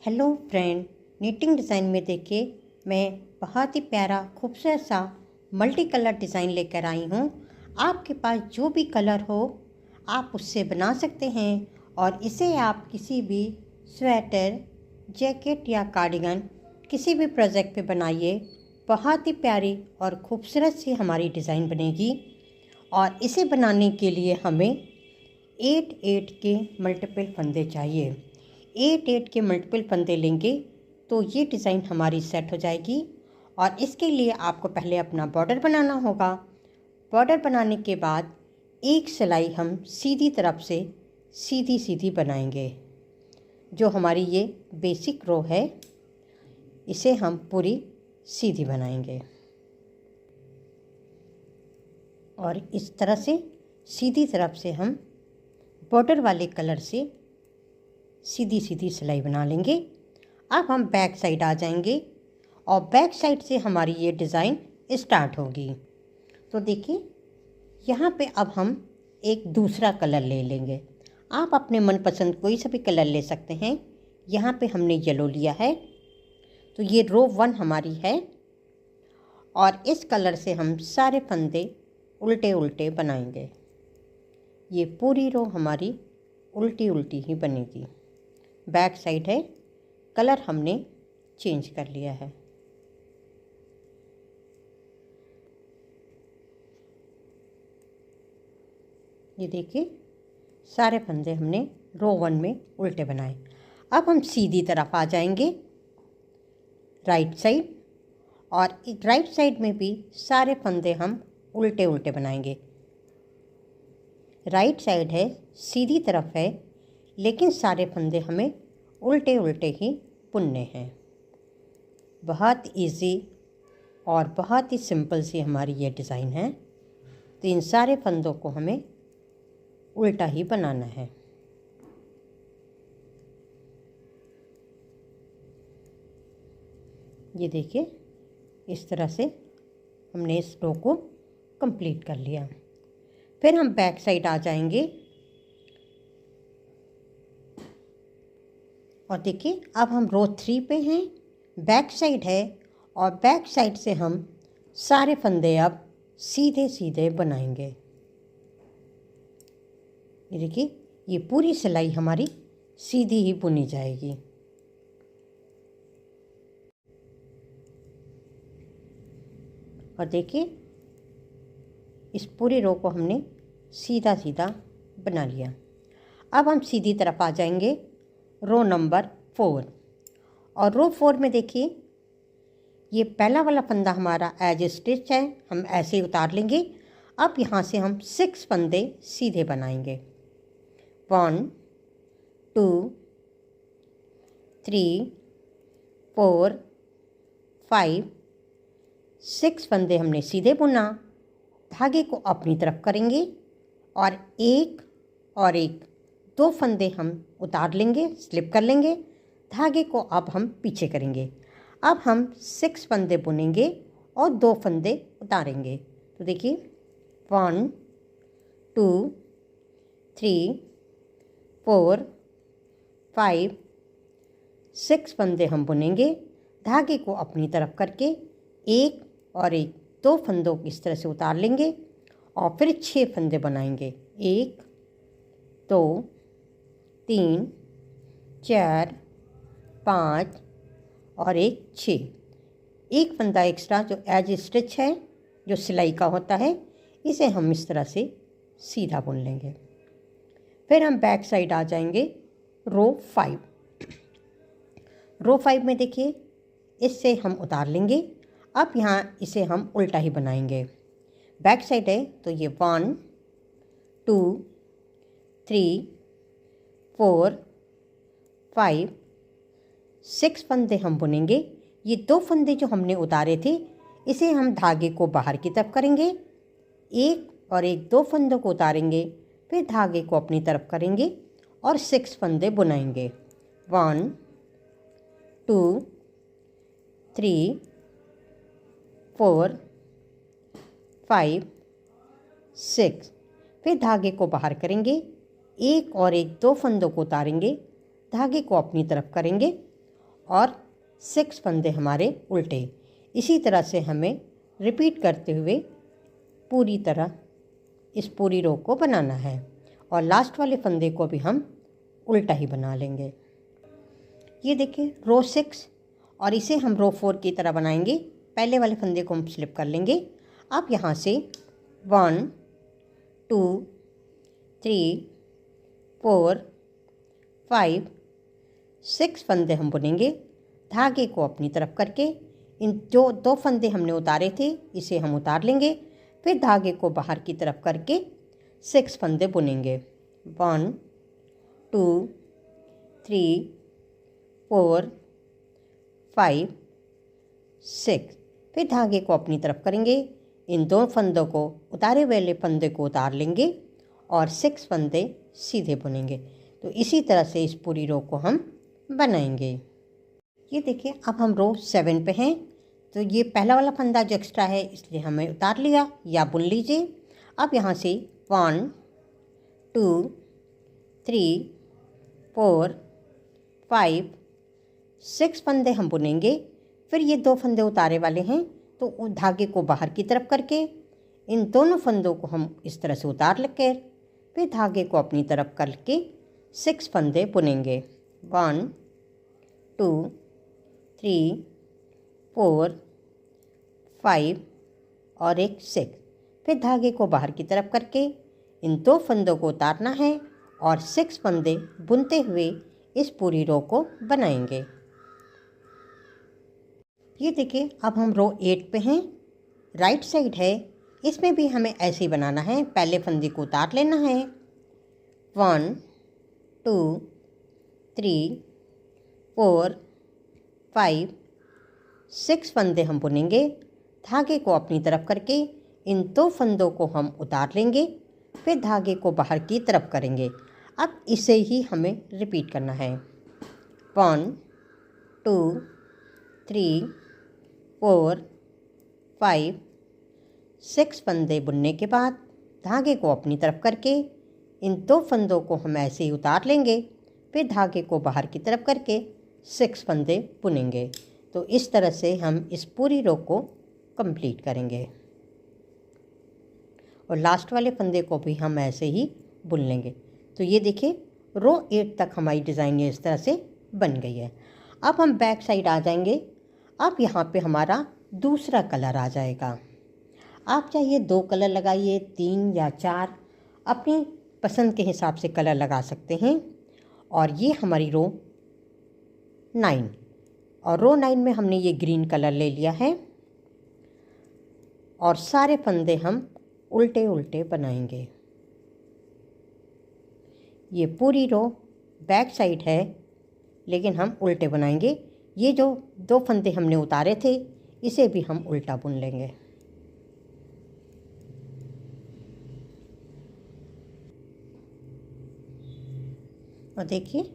Hello friend, knitting design में देखिए मैं बहुत ही प्यारा खूबसूरत सा मल्टी कलर डिज़ाइन लेकर आई हूँ। आपके पास जो भी कलर हो आप उससे बना सकते हैं और इसे आप किसी भी स्वेटर, जैकेट या कार्डिगन किसी भी प्रोजेक्ट पे बनाइए। बहुत ही प्यारी और खूबसूरत सी हमारी डिज़ाइन बनेगी। और इसे बनाने के लिए हमें 8 के मल्टीपल फंदे चाहिए। 8 के मल्टीपल फंदे लेंगे तो ये डिज़ाइन हमारी सेट हो जाएगी। और इसके लिए आपको पहले अपना बॉर्डर बनाना होगा। बॉर्डर बनाने के बाद एक सिलाई हम सीधी तरफ से सीधी सीधी बनाएंगे। जो हमारी ये बेसिक रो है इसे हम पूरी सीधी बनाएंगे और इस तरह से सीधी तरफ से हम बॉर्डर वाले कलर से सीधी सीधी सिलाई बना लेंगे। अब हम बैक साइड आ जाएंगे और बैक साइड से हमारी ये डिज़ाइन स्टार्ट होगी। तो देखिए यहाँ पे अब हम एक दूसरा कलर ले लेंगे। आप अपने मनपसंद कोई सा भी कलर ले सकते हैं। यहाँ पे हमने येलो लिया है तो ये रो 1 हमारी है और इस कलर से हम सारे फंदे उल्टे उल्टे बनाएंगे। ये पूरी रो हमारी उल्टी उल्टी ही बनेगी। बैक साइड है, कलर हमने चेंज कर लिया है। ये देखिए सारे फंदे हमने रो 1 में उल्टे बनाए। अब हम सीधी तरफ आ जाएंगे राइट साइड और राइट साइड में भी सारे फंदे हम उल्टे उल्टे बनाएंगे। राइट साइड है, सीधी तरफ है, लेकिन सारे फंदे हमें उल्टे उल्टे ही बुनने हैं। बहुत इजी और बहुत ही सिंपल सी हमारी ये डिज़ाइन है। तो इन सारे फंदों को हमें उल्टा ही बनाना है। ये देखिए इस तरह से हमने इस रो को कंप्लीट कर लिया। फिर हम बैक साइड आ जाएंगे और देखिए अब हम रो 3 पे हैं, बैक साइड है और बैक साइड से हम सारे फंदे अब सीधे सीधे बनाएंगे। ये देखिए ये पूरी सिलाई हमारी सीधी ही बुनी जाएगी। और देखिए इस पूरी रो को हमने सीधा सीधा बना लिया। अब हम सीधी तरफ आ जाएंगे रो नंबर 4 और रो 4 में देखिए ये पहला वाला फंदा हमारा एज स्टिच है, हम ऐसे ही उतार लेंगे। अब यहाँ से हम 6 फंदे सीधे बनाएंगे। 1 2 3 4 5 6 फंदे हमने सीधे बुना। धागे को अपनी तरफ करेंगे और एक 2 फंदे हम उतार लेंगे, स्लिप कर लेंगे। धागे को अब हम पीछे करेंगे। अब हम 6 फंदे बुनेंगे और 2 फंदे उतारेंगे। तो देखिए 1 2 3 4 5 6 फंदे हम बुनेंगे। धागे को अपनी तरफ करके एक 2 फंदों को इस तरह से उतार लेंगे और फिर 6 फंदे बनाएंगे। 1 2 3 4 5 और 6। एक फंदा एक्स्ट्रा जो एज स्टिच है, जो सिलाई का होता है, इसे हम इस तरह से सीधा बुन लेंगे। फिर हम बैक साइड आ जाएंगे रो 5। रो 5 में देखिए इससे हम उतार लेंगे। अब यहाँ इसे हम उल्टा ही बनाएंगे। बैक साइड है तो ये 1 2 3 4 5 6 फंदे हम बुनेंगे। ये 2 फंदे जो हमने उतारे थे इसे हम धागे को बाहर की तरफ करेंगे। एक 2 फंदों को उतारेंगे, फिर धागे को अपनी तरफ करेंगे और 6 फंदे बुनाएंगे। 1 2 3 4 5 6। फिर धागे को बाहर करेंगे। एक 2 फंदों को उतारेंगे, धागे को अपनी तरफ करेंगे और 6 फंदे हमारे उल्टे। इसी तरह से हमें रिपीट करते हुए पूरी तरह इस पूरी रो को बनाना है और लास्ट वाले फंदे को भी हम उल्टा ही बना लेंगे। ये देखिए रो 6 और इसे हम रो 4 की तरह बनाएंगे। पहले वाले फंदे को हम स्लिप कर लेंगे। अब यहाँ से 1 2 3 4 5 6 फंदे हम बुनेंगे। धागे को अपनी तरफ करके इन जो 2 फंदे हमने उतारे थे इसे हम उतार लेंगे। फिर धागे को बाहर की तरफ करके 6 फंदे बुनेंगे। 1 2 3 4 5 6। फिर धागे को अपनी तरफ करेंगे, इन 2 फंदों को उतारे वाले फंदे को उतार लेंगे और 6 फंदे सीधे बुनेंगे। तो इसी तरह से इस पूरी रो को हम बनाएंगे। ये देखिए अब हम रो 7 पे हैं। तो ये पहला वाला फंदा जो एक्स्ट्रा है इसलिए हमें उतार लिया या बुन लीजिए। अब यहाँ से 1 2 3 4 5 6 फंदे हम बुनेंगे। फिर ये 2 फंदे उतारे वाले हैं तो धागे को बाहर की तरफ करके इन दोनों फंदों को हम इस तरह से उतार लेकर फिर धागे को अपनी तरफ करके 6 फंदे बुनेंगे। 1 2 3 4 5 और एक 6। फिर धागे को बाहर की तरफ करके इन 2 फंदों को उतारना है और 6 फंदे बुनते हुए इस पूरी रो को बनाएंगे। ये देखिए अब हम रो 8 पे हैं। राइट साइड है, इसमें भी हमें ऐसे ही बनाना है। पहले फंदे को उतार लेना है। 1 2 3 4 5 6 फंदे हम बुनेंगे। धागे को अपनी तरफ करके इन 2 फंदों को हम उतार लेंगे। फिर धागे को बाहर की तरफ करेंगे। अब इसे ही हमें रिपीट करना है। 1 2 3 4 5 6 फंदे बुनने के बाद धागे को अपनी तरफ करके इन 2 फंदों को हम ऐसे ही उतार लेंगे। फिर धागे को बाहर की तरफ करके 6 फंदे बुनेंगे। तो इस तरह से हम इस पूरी रो को कंप्लीट करेंगे और लास्ट वाले फंदे को भी हम ऐसे ही बुन लेंगे। तो ये देखिए रो 8 तक हमारी डिज़ाइन ये इस तरह से बन गई है। अब हम बैक साइड आ जाएंगे। अब यहाँ पे हमारा दूसरा कलर आ जाएगा। आप चाहिए 2 कलर लगाइए, 3 या 4, अपनी पसंद के हिसाब से कलर लगा सकते हैं। और ये हमारी रो 9 और रो 9 में हमने ये ग्रीन कलर ले लिया है और सारे फंदे हम उल्टे उल्टे बनाएंगे। ये पूरी रो बैक साइड है लेकिन हम उल्टे बनाएंगे। ये जो 2 फंदे हमने उतारे थे इसे भी हम उल्टा बुन लेंगे। और देखिए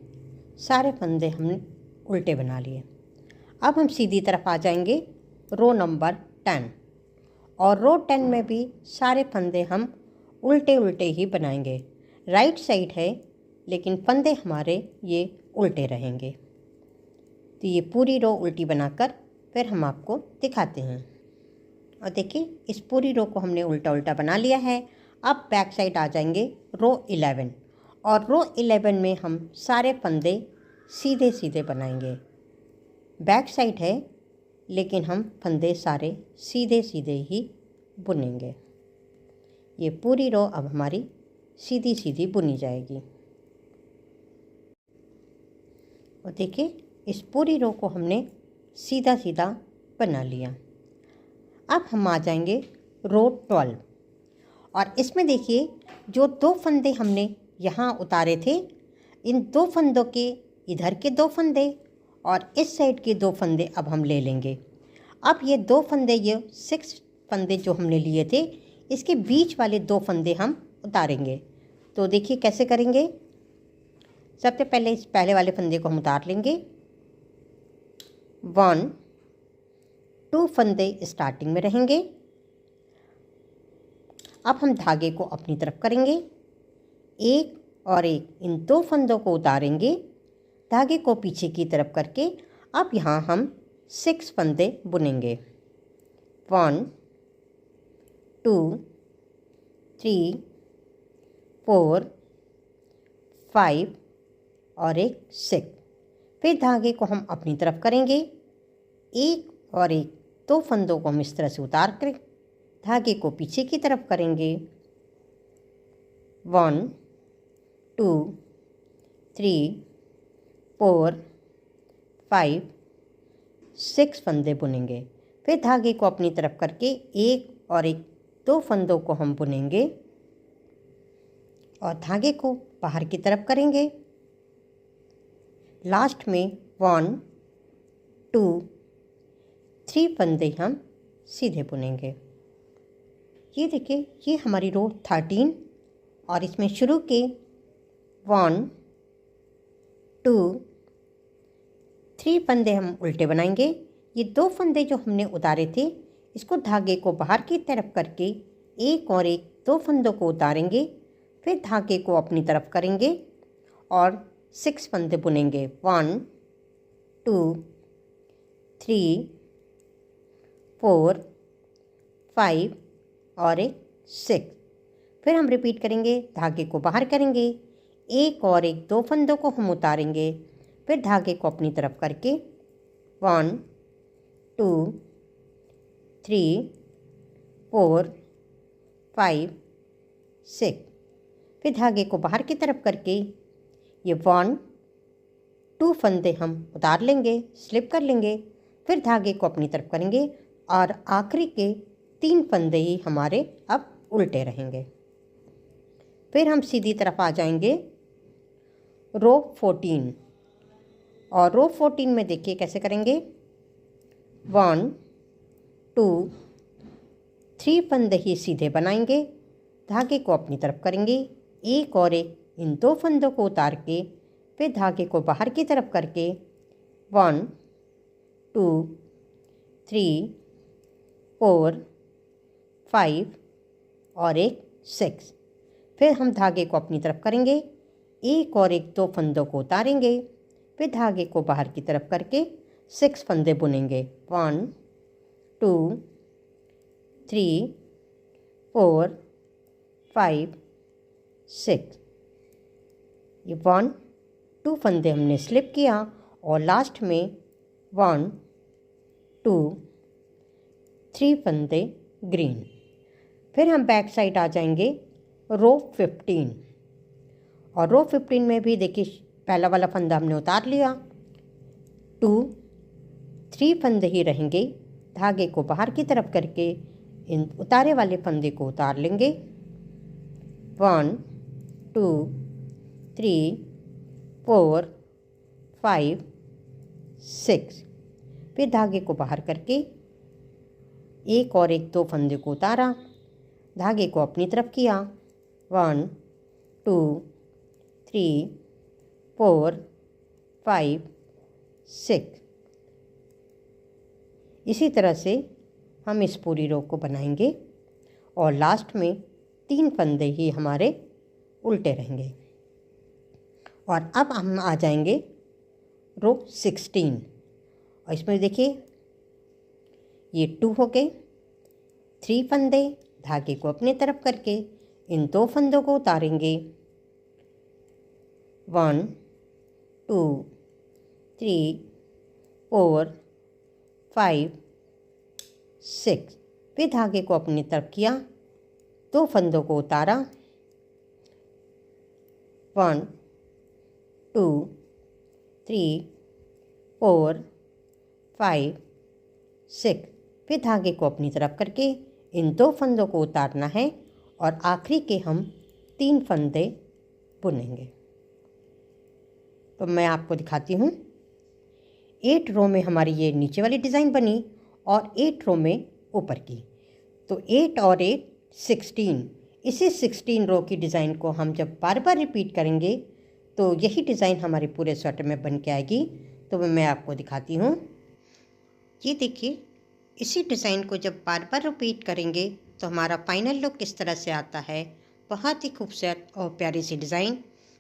सारे फंदे हमने उल्टे बना लिए। अब हम सीधी तरफ आ जाएंगे रो नंबर 10 और रो 10 में भी सारे फंदे हम उल्टे उल्टे ही बनाएंगे। राइट साइड है लेकिन फंदे हमारे ये उल्टे रहेंगे। तो ये पूरी रो उल्टी बनाकर फिर हम आपको दिखाते हैं। और देखिए इस पूरी रो को हमने उल्टा उल्टा बना लिया है। अब बैक साइड आ जाएंगे रो 11 और रो 11 में हम सारे फंदे सीधे सीधे बनाएंगे। बैक साइड है लेकिन हम फंदे सारे सीधे सीधे ही बुनेंगे। ये पूरी रो अब हमारी सीधी सीधी बुनी जाएगी। और देखिए इस पूरी रो को हमने सीधा सीधा बना लिया। अब हम आ जाएंगे रो 12 और इसमें देखिए जो 2 फंदे हमने यहाँ उतारे थे, इन 2 फंदों के इधर के 2 फंदे और इस साइड के 2 फंदे अब हम ले लेंगे। अब ये 2 फंदे, ये 6 फंदे जो हमने लिए थे, इसके बीच वाले 2 फंदे हम उतारेंगे। तो देखिए कैसे करेंगे। सबसे पहले इस पहले वाले फंदे को हम उतार लेंगे। 1 2 फंदे स्टार्टिंग में रहेंगे। अब हम धागे को अपनी तरफ करेंगे, एक और एक इन 2 फंदों को उतारेंगे। धागे को पीछे की तरफ करके अब यहाँ हम 6 फंदे बुनेंगे। 1 2 3 4 5 और एक 6। फिर धागे को हम अपनी तरफ करेंगे, एक और एक 2 फंदों को हम इस तरह से उतार कर धागे को पीछे की तरफ करेंगे। 1 2 3 4 5 6 फंदे बुनेंगे। फिर धागे को अपनी तरफ करके एक और एक 2 फंदों को हम बुनेंगे और धागे को बाहर की तरफ करेंगे। लास्ट में 1 2 3 फंदे हम सीधे बुनेंगे। ये देखिए, ये हमारी रो 13 और इसमें शुरू के 1 2 3 फंदे हम उल्टे बनाएंगे। ये 2 फंदे जो हमने उतारे थे, इसको धागे को बाहर की तरफ करके एक और एक 2 फंदों को उतारेंगे। फिर धागे को अपनी तरफ करेंगे और 6 फंदे बुनेंगे। 1 2 3 4 5 और एक 6। फिर हम रिपीट करेंगे, धागे को बाहर करेंगे, एक और एक 2 फंदों को हम उतारेंगे। फिर धागे को अपनी तरफ करके 1 2 3 4 5 6। फिर धागे को बाहर की तरफ करके ये 1 2 फंदे हम उतार लेंगे, स्लिप कर लेंगे। फिर धागे को अपनी तरफ करेंगे और आखिरी के 3 फंदे ही हमारे अब उल्टे रहेंगे। फिर हम सीधी तरफ आ जाएंगे रो 14 और रो 14 में देखिए कैसे करेंगे। 1 2 3 फंदे ही सीधे बनाएंगे, धागे को अपनी तरफ करेंगे, एक और एक इन 2 फंदों को उतार के फिर धागे को बाहर की तरफ करके 1 2 3 4 5 और एक 6। फिर हम धागे को अपनी तरफ करेंगे, एक और एक 2 फंदों को उतारेंगे। फिर धागे को बाहर की तरफ करके 6 फंदे बुनेंगे। 1 2 3 4 5 6। ये 1 2 फंदे हमने स्लिप किया और लास्ट में 1 2 3 फंदे ग्रीन। फिर हम बैक साइड आ जाएंगे रो 15 और रो 15 में भी देखिए पहला वाला फंदा हमने उतार लिया। 2 3 फंदे ही रहेंगे, धागे को बाहर की तरफ करके इन उतारे वाले फंदे को उतार लेंगे। 1 2 3 4 5 6। फिर धागे को बाहर करके एक और एक 2 फंदे को उतारा, धागे को अपनी तरफ किया। 1 2 3 4 5 6। इसी तरह से हम इस पूरी रो को बनाएंगे और लास्ट में 3 फंदे ही हमारे उल्टे रहेंगे। और अब हम आ जाएंगे रो 16 और इसमें देखिए ये 2 हो गए, 3 फंदे, धागे को अपनी तरफ करके इन 2 फंदों को उतारेंगे। 1 2 3 4 5 6। फिर धागे को अपनी तरफ किया, 2 फंदों को उतारा। 1 2 3 4 5 6। फिर धागे को अपनी तरफ करके इन 2 फंदों को उतारना है और आखिरी के हम 3 फंदे बुनेंगे। तो मैं आपको दिखाती हूँ। 8 रो में हमारी ये नीचे वाली डिज़ाइन बनी और 8 रो में ऊपर की। तो 8 और 8 16। इसी 16 रो की डिज़ाइन को हम जब बार बार रिपीट करेंगे तो यही डिज़ाइन हमारे पूरे स्वेटर में बन के आएगी। तो मैं आपको दिखाती हूँ। ये देखिए, इसी डिज़ाइन को जब बार बार रिपीट करेंगे तो हमारा फाइनल लुक किस तरह से आता है। बहुत ही खूबसूरत और प्यारी सी डिज़ाइन।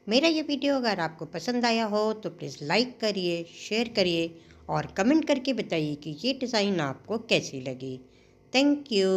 मेरा ये वीडियो अगर आपको पसंद आया हो तो प्लीज़ लाइक करिए, शेयर करिए और कमेंट करके बताइए कि ये डिज़ाइन आपको कैसे लगे। Thank you.